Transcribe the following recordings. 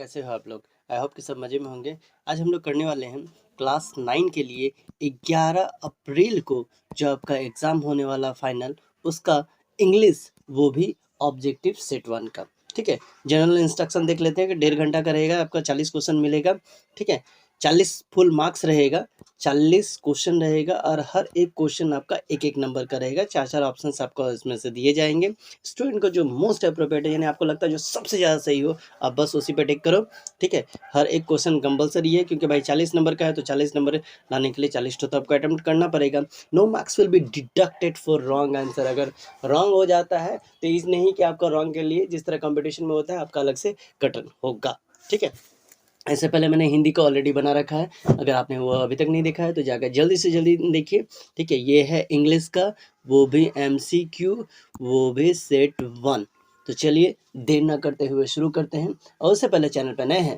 कैसे हो आप लोग। आई होप कि सब मज़े में होंगे। आज हम लोग करने वाले हैं क्लास 9 के लिए 11 अप्रैल को जो आपका एग्ज़ाम होने वाला फाइनल, उसका इंग्लिश, वो भी ऑब्जेक्टिव सेट 1 का। ठीक है, जनरल इंस्ट्रक्शन देख लेते हैं कि 1.5 घंटा का रहेगा, आपका 40 क्वेश्चन मिलेगा। ठीक है, 40 फुल मार्क्स रहेगा, 40 क्वेश्चन रहेगा और हर एक क्वेश्चन आपका एक एक नंबर का रहेगा। 4 ऑप्शंस आपको इसमें से दिए जाएंगे। स्टूडेंट को जो मोस्ट अप्रोप्रिएट है, यानी आपको लगता है जो सबसे ज़्यादा सही हो, आप बस उसी पे टिक करो। ठीक है, हर एक क्वेश्चन कंपलसरी है, क्योंकि भाई 40 नंबर का है तो 40 नंबर लाने के लिए 40 तो आपको अटेम्प्ट करना पड़ेगा। No marks will be deducted for wrong answer. अगर रॉन्ग हो जाता है तो इस नहीं कि आपका रॉन्ग के लिए जिस तरह कंपटीशन में होता है आपका अलग से कटन होगा। ठीक है, ऐसे पहले मैंने हिंदी का ऑलरेडी बना रखा है, अगर आपने वो अभी तक नहीं देखा है तो जाकर जल्दी से जल्दी देखिए। ठीक है, ये है इंग्लिश का, वो भी MCQ, वो भी सेट 1। तो चलिए देर ना करते हुए शुरू करते हैं। और उससे पहले चैनल पर नए हैं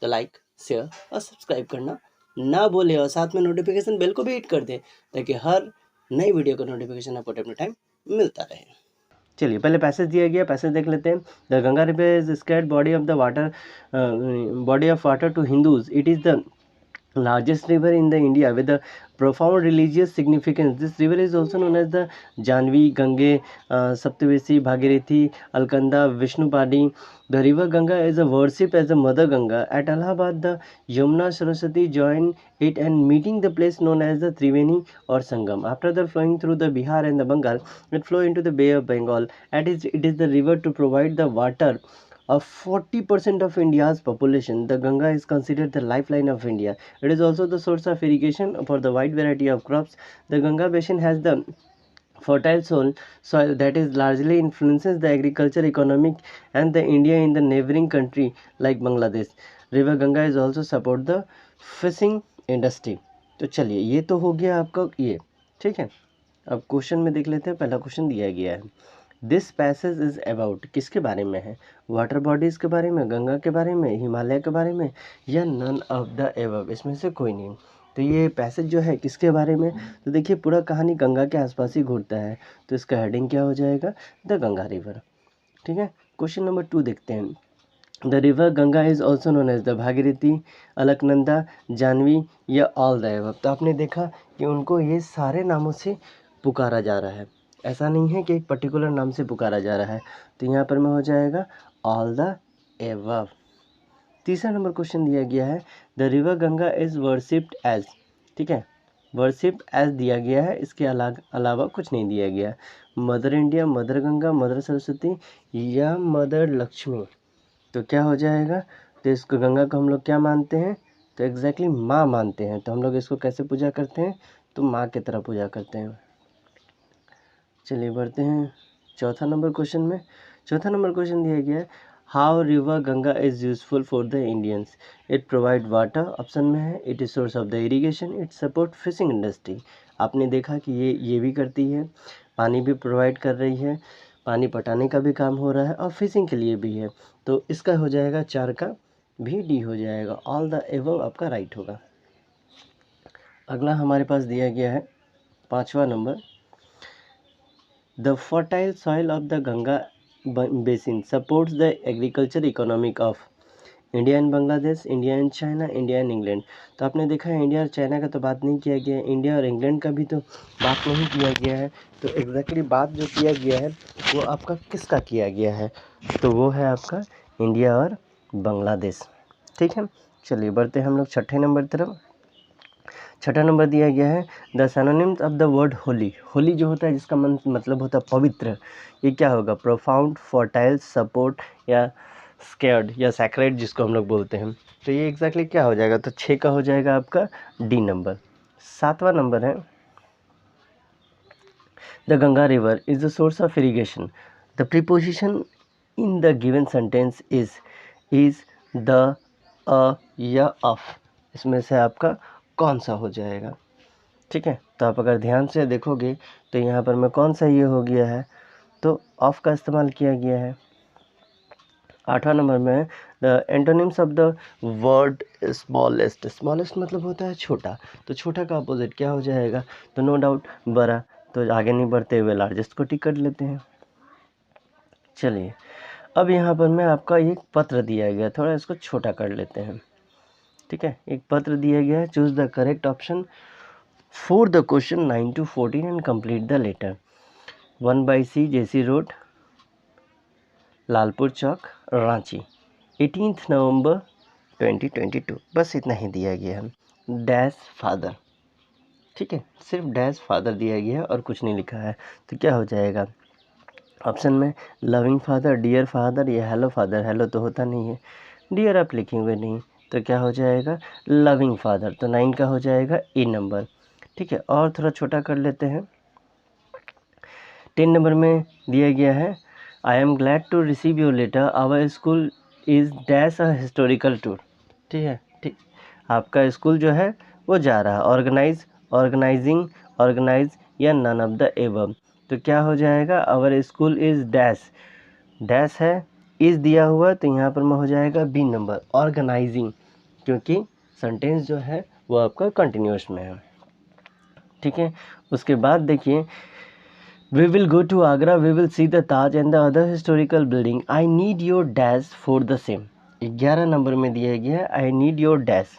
तो लाइक, शेयर और सब्सक्राइब करना ना भूलें, और साथ में नोटिफिकेशन बेल को भी हिट कर दें ताकि हर नई वीडियो का नोटिफिकेशन आपको टाइम टू टाइम मिलता रहे। चलिए पहले पैसेज दिया गया, पैसेज देख लेते हैं। The Ganga river is sacred body of the water, body of water to Hindus. It is the largest river in the India with a profound religious significance. This river is also known as the Janvi, Gange, Saptavesi, Bhagirathi, Alkanda, Vishnupadi. The river Ganga is a worship as the mother Ganga. At Allahabad, the Yamuna Saraswati join it and meeting the place known as the Triveni or Sangam. After the flowing through the Bihar and the Bengal, it flow into the Bay of Bengal. It is the river to provide the water of 40% of India's population. The Ganga is considered the lifeline of India. It is also the source of irrigation for the wide variety of crops. The Ganga basin has the fertile soil that is largely influences the agriculture, economic and the India in the neighboring country like Bangladesh. River Ganga is also support the fishing industry. तो चलिए ये तो हो गया आपका ये। ठीक है, अब क्वेश्चन में देख लेते हैं। पहला क्वेश्चन दिया गया है, दिस पैसेज इज अबाउट, किसके बारे में है? वाटर बॉडीज़ के बारे में, गंगा के बारे में, हिमालय के बारे में, या नन ऑफ द एबव, इसमें से कोई नहीं। तो ये पैसेज जो है किसके बारे में? तो देखिए पूरा कहानी गंगा के आसपास ही घूरता है, तो इसका हेडिंग क्या हो जाएगा? The Ganga river. ठीक है, क्वेश्चन नंबर 2 देखते हैं। The river Ganga is also known as the Bhagirathi, Alaknanda, Jahnavi या ऑल द एबव। तो आपने देखा कि उनको ये सारे नामों से पुकारा जा रहा है, ऐसा नहीं है कि एक पर्टिकुलर नाम से पुकारा जा रहा है। तो यहाँ पर में हो जाएगा ऑल द एबव। तीसरा नंबर क्वेश्चन दिया गया है, the river Ganga is worshipped as. ठीक है, वर्शिप एज दिया गया है, इसके अलावा कुछ नहीं दिया गया। Mother India, mother Ganga, mother Saraswati या मदर लक्ष्मी। तो क्या हो जाएगा? तो इसको गंगा को हम लोग क्या मानते हैं? तो एग्जैक्टली माँ मानते हैं। तो हम लोग इसको कैसे पूजा करते हैं? तो माँ की तरह पूजा करते हैं। चलिए बढ़ते हैं चौथा नंबर क्वेश्चन में। चौथा नंबर क्वेश्चन दिया गया है, how river Ganga is useful for the Indians. It provide water, option में है it is source of the irrigation, it support fishing industry. आपने देखा कि ये भी करती है, पानी भी प्रोवाइड कर रही है, पानी पटाने का भी काम हो रहा है और फिशिंग के लिए भी है। तो इसका हो जाएगा 4 का भी डी हो जाएगा, ऑल द एबव आपका राइट होगा। अगला हमारे पास दिया गया है 5वां number, the fertile soil of the Ganga basin supports the agriculture economic of India and Bangladesh, India and China, India and England. तो आपने देखा है इंडिया और चाइना का तो बात नहीं किया गया है, इंडिया और इंग्लैंड का भी तो बात नहीं किया गया है। तो एग्जैक्टली बात जो किया गया है वो आपका किसका किया गया है? तो वो है आपका इंडिया और बांग्लादेश। ठीक है, चलिए बढ़ते हैं हम लोग छठे नंबर तरफ। छठा नंबर दिया गया है, the synonyms of the word Holi. Holi जो होता है जिसका मतलब होता है पवित्र, ये क्या होगा? प्रोफाउंड, फर्टाइल, सपोर्ट या स्केर्ड या सैक्रेड जिसको हम लोग बोलते हैं। तो ये एग्जैक्टली क्या हो जाएगा? तो 6 का हो जाएगा आपका डी नंबर। 7वां नंबर है, the Ganga river is the source of irrigation. The preposition in the given sentence is the, a या ऑफ। इसमें से आपका कौन सा हो जाएगा? ठीक है, तो आप अगर ध्यान से देखोगे तो यहाँ पर मैं कौन सा ये हो गया है? तो ऑफ का इस्तेमाल किया गया है। 8वां नंबर में the antonyms of the word smallest. Smallest मतलब होता है छोटा, तो छोटा का अपोजिट क्या हो जाएगा? तो नो डाउट बड़ा। तो आगे नहीं बढ़ते हुए लार्जेस्ट को टिक कर लेते हैं। चलिए अब यहाँ पर मैं आपका एक पत्र दिया गया, थोड़ा इसको छोटा कर लेते हैं, ठीक है। एक पत्र दिया गया है, choose the correct option for the question 9 to 14 and complete the letter. 1/C JC road, Lalpur Chowk, Ranchi, 18 November 2022। बस इतना ही दिया गया है, डैश फादर, ठीक है, सिर्फ डैश फादर दिया गया है और कुछ नहीं लिखा है। तो क्या हो जाएगा ऑप्शन में, लविंग फादर, डियर फादर या हेलो फादर। हेलो तो होता नहीं है, डियर आप लिखे हुए नहीं, तो क्या हो जाएगा लविंग फादर। तो 9 का हो जाएगा ए नंबर, ठीक है। और थोड़ा छोटा कर लेते हैं, 10 नंबर में दिया गया है, I am glad to receive your letter, our school is dash a historical tour, ठीक है, ठीक। आपका स्कूल जो है वो जा रहा है, ऑर्गेनाइजिंग, ऑर्गेनाइज या नन ऑफ द एबव। तो क्या हो जाएगा, our school is dash, dash है, इज़ दिया हुआ, तो यहाँ पर में हो जाएगा बी नंबर, ऑर्गेनाइजिंग, क्योंकि सेंटेंस जो है वो आपका कंटिन्यूस में है, ठीक है। उसके बाद देखिए, we will go to Agra, we will see the Taj and the other historical building, I need your dash for the same. 11 number में दिया गया है, आई नीड योर डैश।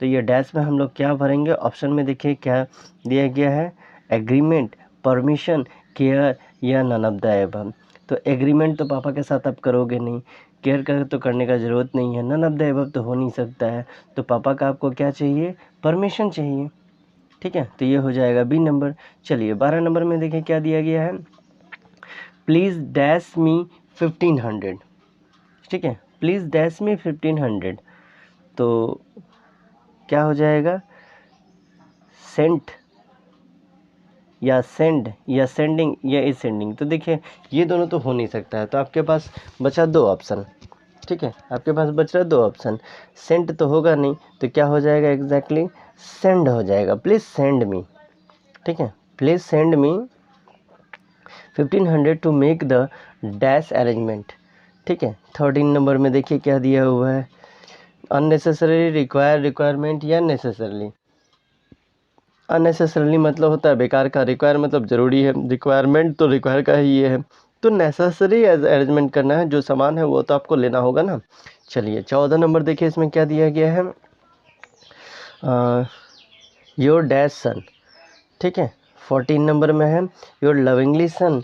तो ये डैश में हम लोग क्या भरेंगे, ऑप्शन में देखिए क्या दिया गया है, एग्रीमेंट, परमिशन, केयर या नन ऑफ द एबव। तो एग्रीमेंट तो पापा के साथ आप करोगे नहीं, केयर कर तो करने का ज़रूरत नहीं है, नन ऑफ द एबव तो हो नहीं सकता है, तो पापा का आपको क्या चाहिए, परमिशन चाहिए, ठीक है। तो ये हो जाएगा बी नंबर। चलिए 12 नंबर में देखिए क्या दिया गया है, प्लीज़ डैश मी 1500, ठीक है, प्लीज़ डैश मी 1500। तो क्या हो जाएगा, सेंट या सेंड या सेंडिंग या इज सेंडिंग। तो देखिए ये दोनों तो हो नहीं सकता है, तो आपके पास बचा दो ऑप्शन, ठीक है, आपके पास बच रहा दो ऑप्शन, सेंट तो होगा नहीं, तो क्या हो जाएगा एग्जैक्टली, सेंड हो जाएगा, प्लीज़ सेंड मी, ठीक है, please send me 1500 to make the dash arrangement, ठीक है। 13 नंबर में देखिए क्या दिया हुआ है, अननेसेसरी, रिक्वायर, रिक्वायरमेंट या नेसेसरली। अननेसेसरली मतलब होता है बेकार का, रिक्वायर मतलब ज़रूरी है, रिक्वायरमेंट तो रिक्वायर का ही ये है, तो नेसेसरी अरेंजमेंट करना है, जो सामान है वो तो आपको लेना होगा ना। चलिए 14 नंबर देखिए इसमें क्या दिया गया है, योर डैश सन, ठीक है। 14 नंबर में है, योर लविंगली सन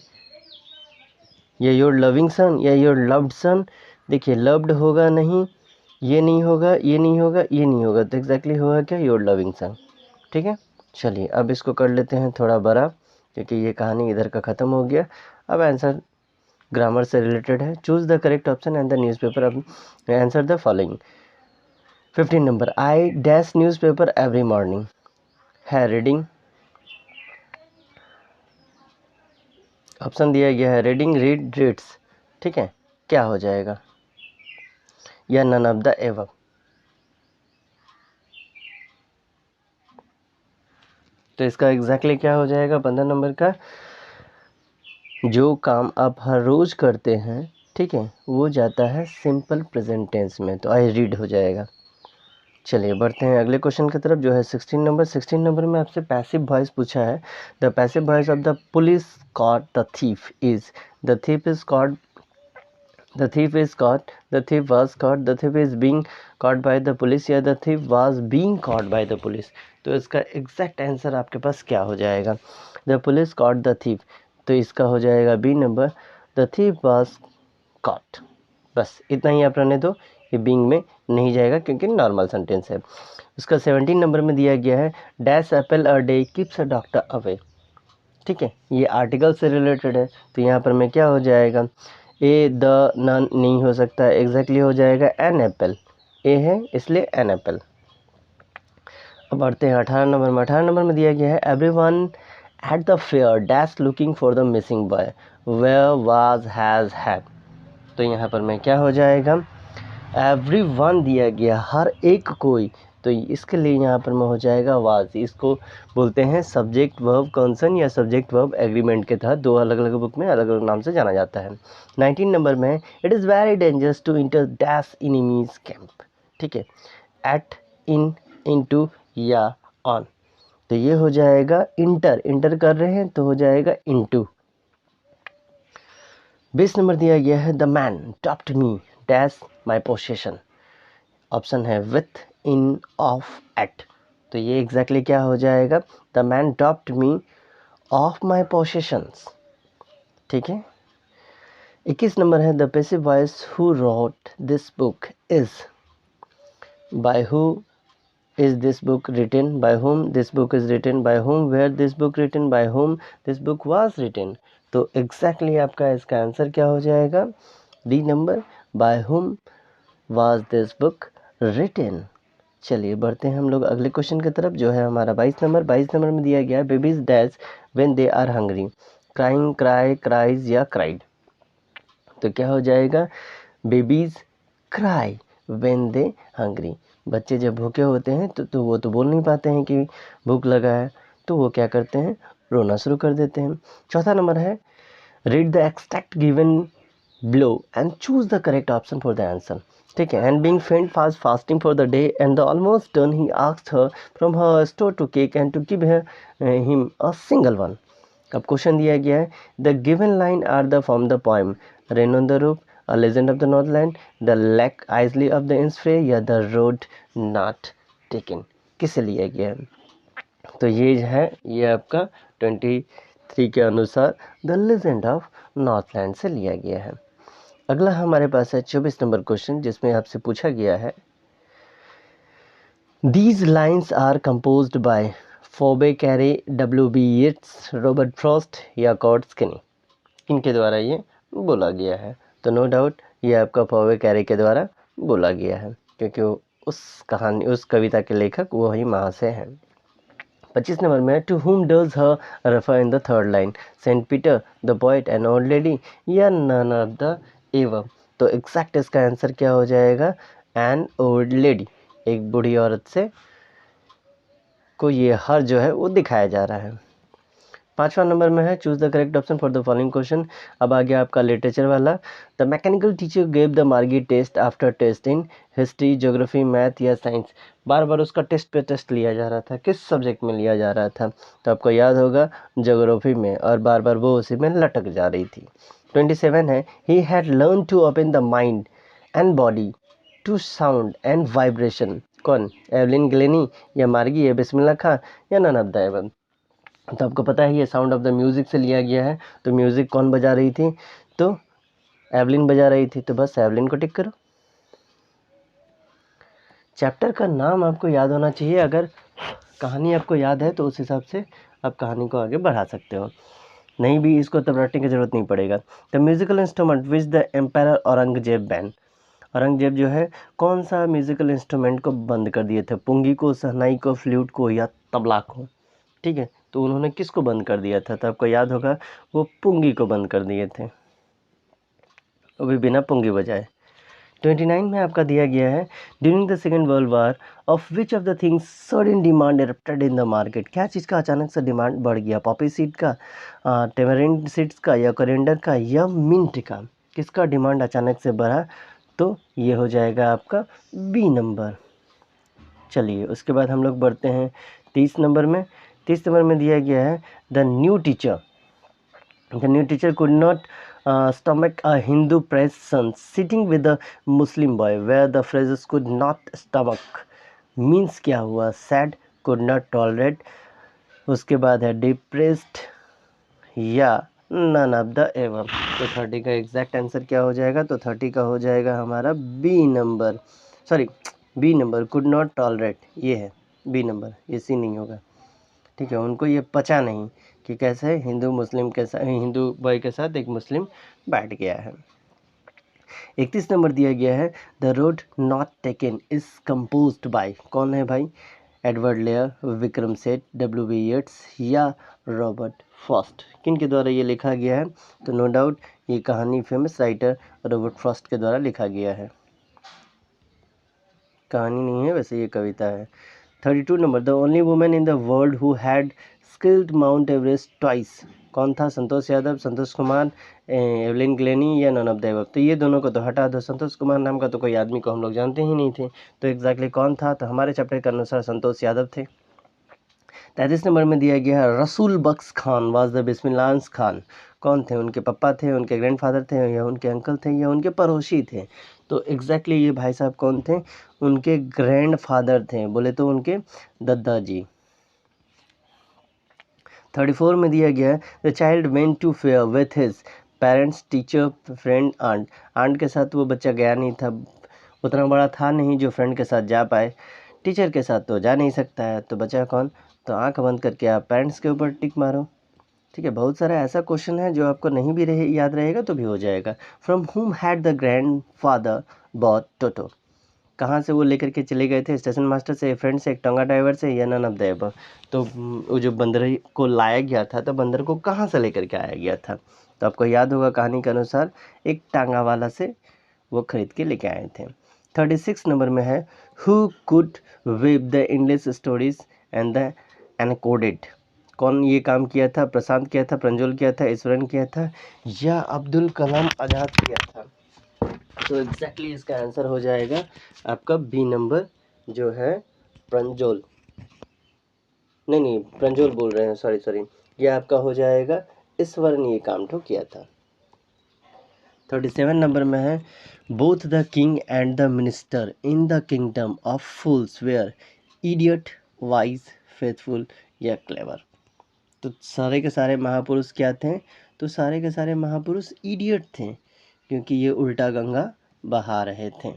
या योर लविंग सन या योर लव्ड सन। देखिए लव्ड होगा नहीं, ये नहीं होगा, ये नहीं होगा, ये नहीं होगा, तो एग्जैक्टली होगा क्या, योर लविंग सन, ठीक है। चलिए अब इसको कर लेते हैं थोड़ा बड़ा, क्योंकि ये कहानी इधर का ख़त्म हो गया। अब आंसर ग्रामर से रिलेटेड है, choose the correct option and the newspaper, अब answer the following. 15 number, I dash newspaper every morning, है रीडिंग, ऑप्शन दिया गया है रीडिंग, रीड, रीड्स, ठीक है। क्या हो जाएगा, या नन ऑफ द एबव। तो इसका एग्जैक्टली क्या हो जाएगा 15 नंबर का, जो काम आप हर रोज़ करते हैं, ठीक है, वो जाता है सिंपल प्रेजेंट टेंस में, तो आई रीड हो जाएगा। चलिए बढ़ते हैं अगले क्वेश्चन की तरफ, जो है 16 नंबर। 16 नंबर में आपसे पैसिव वॉइस पूछा है, the passive voice of the police caught the thief is, the thief is caught, the thief is caught, the thief was caught, the thief is being caught by the police या the thief was being caught by the police। तो इसका exact answer आपके पास क्या हो जाएगा, the police caught the thief, तो इसका हो जाएगा B number, the thief was caught। बस इतना ही आप रहने दो, ये बीइंग में नहीं जाएगा क्योंकि नॉर्मल सेंटेंस है। उसका 17 नंबर में दिया गया है, dash Apple a day keeps a doctor away, ठीक है, ये आर्टिकल से रिलेटेड है, तो यहाँ पर में क्या हो जाएगा, ए द नन नहीं हो सकता है, एग्जैक्टली हो जाएगा एन एप्पल, ए है इसलिए एन एप्पल। अब बढ़ते हैं 18 नंबर में। 18 नंबर में दिया गया है, everyone at the fair dash looking for the missing boy, where was has had. तो यहाँ पर में क्या हो जाएगा, एवरीवन दिया गया, हर एक कोई, तो इसके लिए यहाँ पर में हो जाएगा वाज। इसको बोलते हैं सब्जेक्ट वर्ब कंसन या सब्जेक्ट वर्ब एग्रीमेंट के तहत, दो अलग अलग बुक में अलग अलग नाम से जाना जाता है। 19 नंबर में, it is very dangerous to enter dash enemies camp, ठीक है, एट, इन, इनटू या ऑन। तो ये हो जाएगा इंटर, इंटर कर रहे हैं तो हो जाएगा इनटू। 20 नंबर दिया गया है the man topped me dash my possession. Option है विथ, इन, ऑफ, एट। तो ये एग्जैक्टली क्या हो जाएगा, the man topped me of my possessions. ठीक है। 21 नंबर है the passive voice who wrote this book is, by who is this book written, by whom this book is written, by whom where this book written, by whom this book was written। तो exactly आपका इसका answer क्या हो जाएगा, D number, by whom was this book written। चलिए बढ़ते हैं हम लोग अगले क्वेश्चन की तरफ, जो है हमारा 22 नंबर। 22 नंबर में दिया गया है babies dash when they are hungry, crying, cry, cries या क्राइड। तो क्या हो जाएगा, babies cry when they hungry. बच्चे जब भूखे होते हैं तो वो तो बोल नहीं पाते हैं कि भूख लगा है, तो वो क्या करते हैं, रोना शुरू कर देते हैं। चौथा नंबर है read the extract given below and choose the correct option for the answer. ठीक है। And being faint fast fasting for the day and the almost done he asked her from her store to cake and to give him a single one. अब question दिया गया है the given line are the from the poem rain on the roof, A Legend of the Northland, The Lake Isley of the Innsfree या The Road Not Taken। किसे लिया गया है, तो ये है, ये आपका 23 के अनुसार द लेजेंड ऑफ नॉर्थलैंड से लिया गया है। अगला हमारे पास है 24 नंबर क्वेश्चन, जिसमें आपसे पूछा गया है these lines are composed by Phoebe Cary, W.B. Yeats, Robert Frost या कॉर्ड स्किनी। इनके द्वारा ये बोला गया है। तो नो डाउट ये आपका फोबे कैरे के द्वारा बोला गया है, क्योंकि उस कहानी, उस कविता के लेखक वो ही महाशय हैं। 25 नंबर में to whom does her refer in the third line, saint Peter, the poet, an old lady या नन ऑफ द एवं। तो एग्जैक्ट इसका आंसर क्या हो जाएगा, एन ओल्ड लेडी, एक बूढ़ी औरत से को ये हर जो है वो दिखाया जा रहा है। 5वां नंबर में है choose the correct option for the following question. अब आ गया आपका लिटरेचर वाला। The mechanical teacher gave the Margie test after test in history, geography, math या साइंस। बार बार उसका टेस्ट पे टेस्ट लिया जा रहा था, किस सब्जेक्ट में लिया जा रहा था, तो आपको याद होगा ज्योग्राफी में, और बार बार वो उसी में लटक जा रही थी। 27 है he had learn to open the mind and body to sound and vibration. कौन, एवलिन ग्लेनी या मार्गी या बिस्मिल्लाह खां या नन ऑफ द एबव। तो आपको पता है ये साउंड ऑफ द म्यूज़िक से लिया गया है। तो म्यूज़िक कौन बजा रही थी, तो एवलिन बजा रही थी, तो बस एवलिन को टिक करो। चैप्टर का नाम आपको याद होना चाहिए, अगर कहानी आपको याद है तो उस हिसाब से आप कहानी को आगे बढ़ा सकते हो, नहीं भी इसको तब रटने की ज़रूरत नहीं पड़ेगा। The musical instrument which the empire Aurangzeb ban. Aurangzeb जो है कौन सा म्यूजिकल इंस्ट्रूमेंट को बंद कर दिए थे, पुंगी को, सहनाई को, फ्लूट को या तबला को। ठीक है, तो उन्होंने किसको बंद कर दिया था, तो आपको याद होगा वो पुंगी को बंद कर दिए थे, वो भी बिना पुंगी बजाए। 29 में आपका दिया गया है during the second world war of which of the things sudden demand erupted in the market. क्या चीज़ का अचानक से डिमांड बढ़ गया, पॉपी सीड का, टेमरिंड सीड्स का या कोरिएंडर का या मिंट का। किसका डिमांड अचानक से बढ़ा, तो ये हो जाएगा आपका बी नंबर। चलिए उसके बाद हम लोग बढ़ते हैं 30 नंबर में। 30 नंबर में दिया गया है the new teacher could not stomach a Hindu priest's son sitting with a Muslim boy where the phrases could not stomach means क्या हुआ, sad, could not tolerate, उसके बाद है depressed या none of the above। तो 30 का exact answer क्या हो जाएगा, तो 30 का हो जाएगा हमारा B number, sorry B number, could not tolerate, ये है बी नंबर, ये सी नहीं होगा। ठीक है, उनको ये पचा नहीं कि कैसे हिंदू मुस्लिम के साथ, हिंदू बॉय के साथ एक मुस्लिम बैठ गया है। 31 नंबर दिया गया है the road not taken is composed bye. कौन है भाई, Edward layer, Vikram Seth, W.B. येट्स या रॉबर्ट फ्रॉस्ट। किन के द्वारा ये लिखा गया है, तो नो डाउट ये कहानी फेमस राइटर रॉबर्ट फ्रॉस्ट के द्वारा लिखा गया है। कहानी नहीं है वैसे, ये कविता है। 32 number the only women in the world who had skilled mount Everest twice. कौन था, संतोष यादव, संतोष कुमार, एवलिन ग्लेनी या नन ऑफ द एबव। तो ये दोनों को तो हटा दो, संतोष कुमार नाम का तो कोई आदमी को हम लोग जानते ही नहीं थे, तो एग्जैक्टली कौन था, तो हमारे चैप्टर के अनुसार संतोष यादव थे। 33 नंबर में दिया गया है रसूल बख्श खान वाज द बिस्मिल्लाह खान। कौन थे? उनके पापा थे, उनके ग्रैंडफादर थे, या उनके अंकल थे, या उनके पड़ोसी थे? तो एग्जैक्टली ये भाई साहब कौन थे? उनके ग्रैंडफादर थे, बोले तो उनके दादाजी। 34 में दिया गया है the child went to fair with his parents teacher friend aunt. Aunt के साथ वो बच्चा गया नहीं था, उतना बड़ा था नहीं जो फ्रेंड के साथ जा पाए। टीचर के साथ तो जा नहीं सकता है, तो बचा कौन? तो आंख बंद करके आप पेरेंट्स के ऊपर टिक मारो। ठीक है, बहुत सारा ऐसा क्वेश्चन है जो आपको नहीं भी याद रहेगा तो भी हो जाएगा। From whom had the grandfather bought Toto. कहाँ से वो लेकर के चले गए थे? स्टेशन मास्टर से, फ्रेंड से, एक टोंगा ड्राइवर से, या नन ऑफ द अबव। तो वो जो बंदर को लाया गया था, तो बंदर को कहाँ से लेकर के आया गया था? तो आपको याद होगा कहानी के अनुसार एक टांगा वाला से वो खरीद के लेके आए थे। 36 नंबर में है who could weave the English stories and the encoded. कौन ये काम किया था? प्रशांत किया था, प्रंजुल किया था, ईश्वरन किया था, या अब्दुल कलाम आज़ाद किया था? तो एग्जैक्टली इसका आंसर हो जाएगा आपका बी नंबर जो है प्रंजुल। नहीं, प्रंजुल बोल रहे हैं, सॉरी। ये आपका हो जाएगा ईश्वर ने ये काम तो किया था। 37 नंबर में है both the king and the minister in the kingdom of fools were idiot wise faithful या क्लेवर। तो सारे के सारे महापुरुष क्या थे? तो सारे के सारे महापुरुष इडियट थे, क्योंकि ये उल्टा गंगा बहा रहे थे।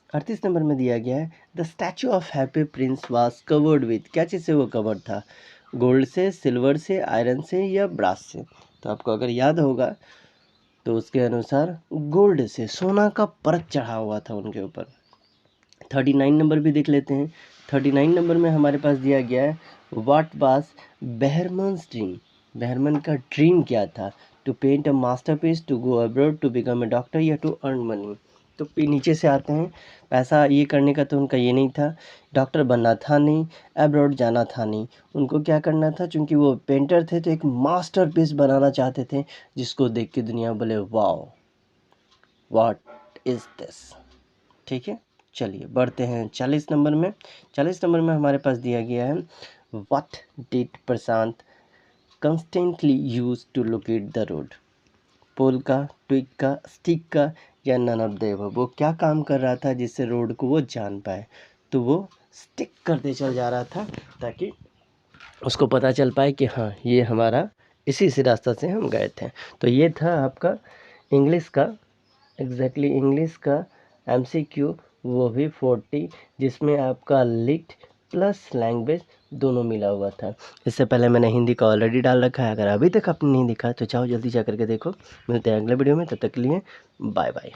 38 नंबर में दिया गया है the statue of happy Prince was covered with. क्या चीज़ से वो कवर्ड था? गोल्ड से, सिल्वर से, आयरन से, या ब्रास से? तो आपको अगर याद होगा तो उसके अनुसार गोल्ड से, सोना का परत चढ़ा हुआ था उनके ऊपर। 39 नंबर भी देख लेते हैं। 39 नंबर में हमारे पास दिया गया है what was Behrman's dream. Behrman का ड्रीम क्या था? To paint a masterpiece, to go abroad, to become a doctor, या टू अर्न मनी? तो नीचे से आते हैं, पैसा ये करने का तो उनका ये नहीं था, डॉक्टर बनना था नहीं, अब्रॉड जाना था नहीं, उनको क्या करना था? चूँकि वो पेंटर थे तो एक मास्टरपीस बनाना चाहते थे जिसको देख के दुनिया बोले वाओ व्हाट इज़ दिस। ठीक है, चलिए बढ़ते हैं 40 नंबर में। 40 नंबर में हमारे पास दिया गया है what did Prashant constantly use to locate the road. Pole का, ट्विग का, स्टिक का, या नन ऑफ द अबव। वो क्या काम कर रहा था जिससे रोड को वो जान पाए? तो वो स्टिक करते चल जा रहा था ताकि उसको पता चल पाए कि हाँ ये हमारा इसी रास्ता से हम गए थे। तो ये था आपका इंग्लिश का, एग्जैक्टली इंग्लिश का MCQ, वो भी 40, जिसमें आपका लिट प्लस लैंग्वेज दोनों मिला हुआ था। इससे पहले मैंने हिंदी का ऑलरेडी डाल रखा है, अगर अभी तक आपने नहीं देखा तो चाहो जल्दी जा करके देखो। मिलते हैं अगले वीडियो में, तब तक के लिए बाय बाय।